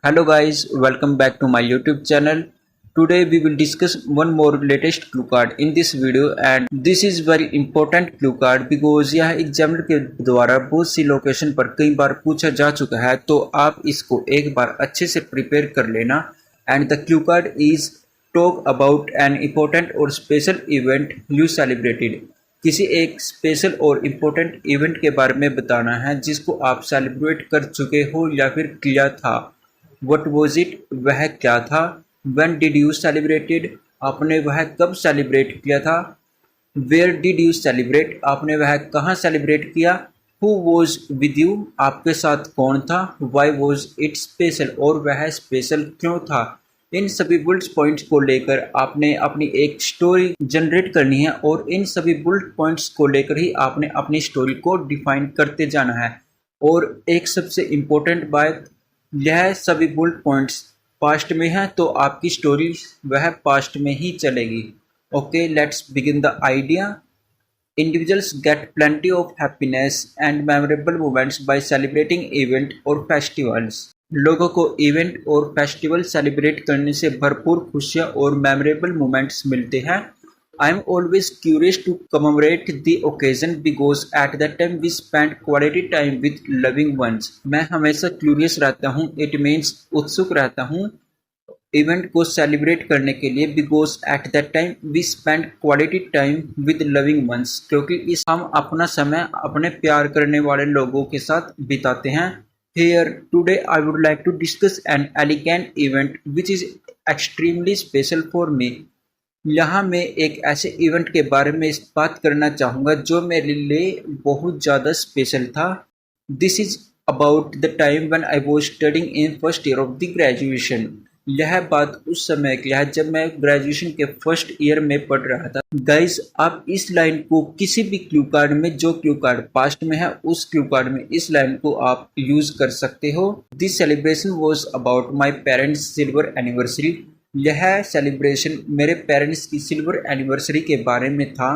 Hello guys, welcome back to my YouTube channel. Today we will discuss one more latest clue card in this video and this is very important clue card because यह examiner के द्वारा बहुत सी location पर कई बार पूछा जा चुका है, तो आप इसको एक बार अच्छे से प्रिपेयर कर लेना। And the clue card is talk about an important और स्पेशल इवेंट यू सेलिब्रेटेड। किसी एक स्पेशल और इम्पोर्टेंट इवेंट के बारे में बताना है जिसको आप सेलिब्रेट कर चुके हो या फिर किया था। वट वॉज इट, वह क्या था। वेन डिड यू सेलिब्रेटेड, आपने वह कब सेलिब्रेट किया था। वेयर डिड यू सेलिब्रेट, आपने वह कहाँ सेलिब्रेट किया। हु वॉज विद यू, आपके साथ कौन था। वाई वॉज इट स्पेशल, और वह स्पेशल क्यों था। इन सभी बुलेट पॉइंट्स को लेकर आपने अपनी एक स्टोरी जनरेट करनी है और इन सभी बुलेट पॉइंट्स को लेकर ही आपने अपनी स्टोरी को डिफाइन करते जाना है। और एक सबसे इम्पोर्टेंट बात, यह सभी बुलेट पॉइंट्स पास्ट में हैं तो आपकी स्टोरी वह पास्ट में ही चलेगी। Okay, let's begin the idea. Individuals get plenty of happiness and memorable moments by celebrating event और festivals। लोगों को इवेंट और फेस्टिवल सेलिब्रेट करने से भरपूर खुशियाँ और मेमोरेबल मोमेंट्स मिलते हैं। I am always curious to commemorate the occasion because at that time we spend quality time with loving ones। मैं हमेशा क्यूरियस रहता हूँ, इट मीन्स उत्सुक रहता हूँ इवेंट को सेलिब्रेट करने के लिए। Because at that time we spend quality time with loving ones, क्योंकि इस हम अपना समय अपने प्यार करने वाले लोगों के साथ बिताते हैं। Here today I would like to discuss an elegant event which is extremely special for me। यहाँ मैं एक ऐसे इवेंट के बारे में इस बात करना चाहूँगा जो मेरे लिए बहुत ज़्यादा स्पेशल था। This is about the time when I was studying in first year of the graduation. यह बात उस समय की है जब मैं ग्रेजुएशन के फर्स्ट ईयर में पढ़ रहा था। गाइज, आप इस लाइन को किसी भी क्लू कार्ड में, जो क्लू कार्ड पास्ट में है उस क्लू कार्ड में इस लाइन को आप यूज कर सकते हो। This celebration was about my parents silver anniversary. यह सेलिब्रेशन मेरे पेरेंट्स की सिल्वर एनिवर्सरी के बारे में था।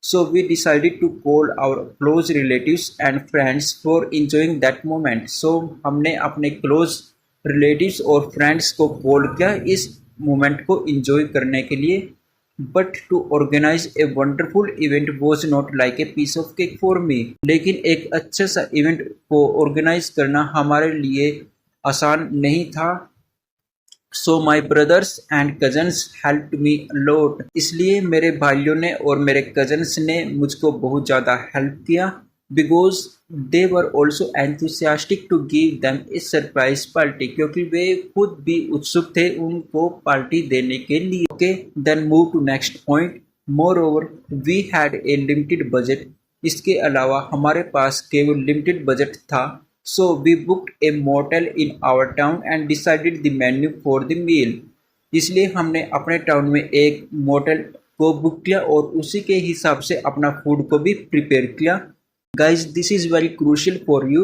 So we decided to call our close relatives and friends for enjoying that moment. So हमने अपने क्लोज रिलेटिव्स और फ्रेंड्स को कॉल किया इस मोमेंट को इंजॉय करने के लिए। But to organise a wonderful event was not like a piece of cake for me. लेकिन एक अच्छा सा इवेंट को ऑर्गेनाइज करना हमारे लिए आसान नहीं था। So my brothers and cousins help me lot. इसलिए मेरे भाइयों ने और मेरे कजन्स ने मुझको बहुत ज़्यादा हेल्प किया। Because they were also enthusiastic to give them a surprise party, क्योंकि वे खुद भी उत्सुक थे उनको पार्टी देने के लिए। Okay, then move to next point. Moreover we had a limited budget. इसके अलावा हमारे पास केवल लिमिटेड बजट था। So we booked a motel in our town and decided the menu for the meal। इसलिए हमने अपने टाउन में एक मोटेल को बुक किया और उसी के हिसाब से अपना फूड को भी प्रिपेयर किया। Guys, this is very crucial for you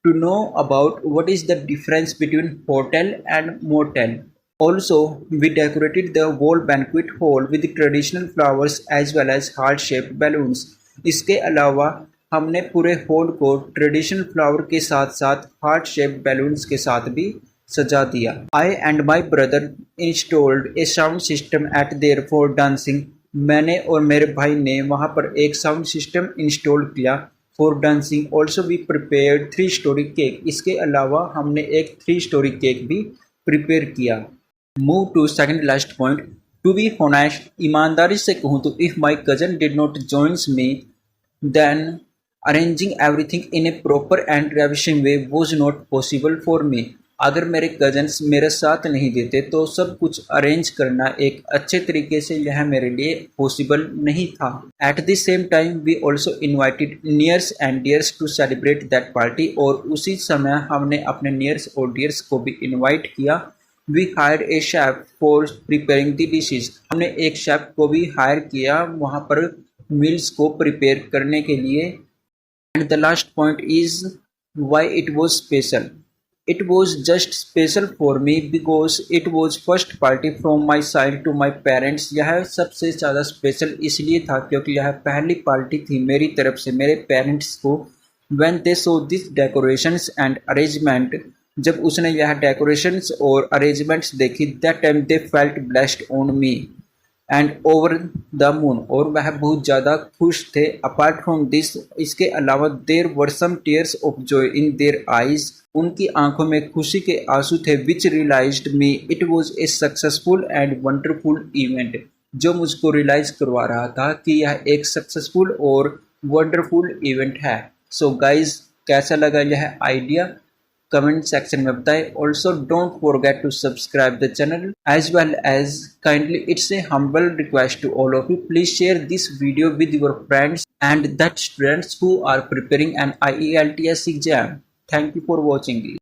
to know about what is the difference between hotel and motel। Also, we decorated the whole banquet hall with traditional flowers as well as heart-shaped balloons। इसके अलावा हमने पूरे hall को traditional flower के साथ साथ heart shape balloons के साथ भी सजा दिया। I and my brother installed a sound system at there for dancing. मैंने और मेरे भाई ने वहाँ पर एक साउंड सिस्टम इंस्टॉल किया for dancing. Also we prepared 3 story cake. इसके अलावा हमने एक 3 स्टोरी केक भी प्रिपेयर किया। Move to second last point. To be honest, ईमानदारी से कहूँ तो if my cousin did not joins me then arranging everything in A proper and ravishing way was not possible for me. अगर मेरे cousins मेरे साथ नहीं देते तो सब कुछ अरेंज करना एक अच्छे तरीके से यह मेरे लिए पॉसिबल नहीं था। At the same time we also invited nears and dears to celebrate that party. और उसी समय हमने अपने नियर्स और डियर्स को भी इन्वाइट किया। We hired a chef for preparing the dishes. हमने एक शेफ को भी हायर किया वहाँ पर मील्स को प्रिपेयर करने के लिए। And the last point is why it was special. It was just special for me because it was first party from my side to my parents। यह सबसे ज़्यादा स्पेशल इसलिए था क्योंकि यह पहली पार्टी थी मेरी तरफ से मेरे पेरेंट्स को। When they saw these decorations and arrangement जब उसने यह डेकोरेशंस और अरेंजमेंट्स देखी, that time they felt blessed on me and over the moon, और वह बहुत ज़्यादा खुश थे। अपार्ट फ्रॉम दिस, इसके अलावा there were some tears of joy in their eyes, उनकी आंखों में खुशी के आंसू थे। Which realised me it was a successful and wonderful event, जो मुझको रियलाइज करवा रहा था कि यह एक सक्सेसफुल और वंडरफुल इवेंट है। सो गाइज, कैसा लगा यह आइडिया, कमेंट सेक्शन में बताएं। Also don't forget to subscribe the channel as well as kindly it's a humble request to all of you, please share this video with your friends and that students who are preparing an IELTS exam. Thank you for watching.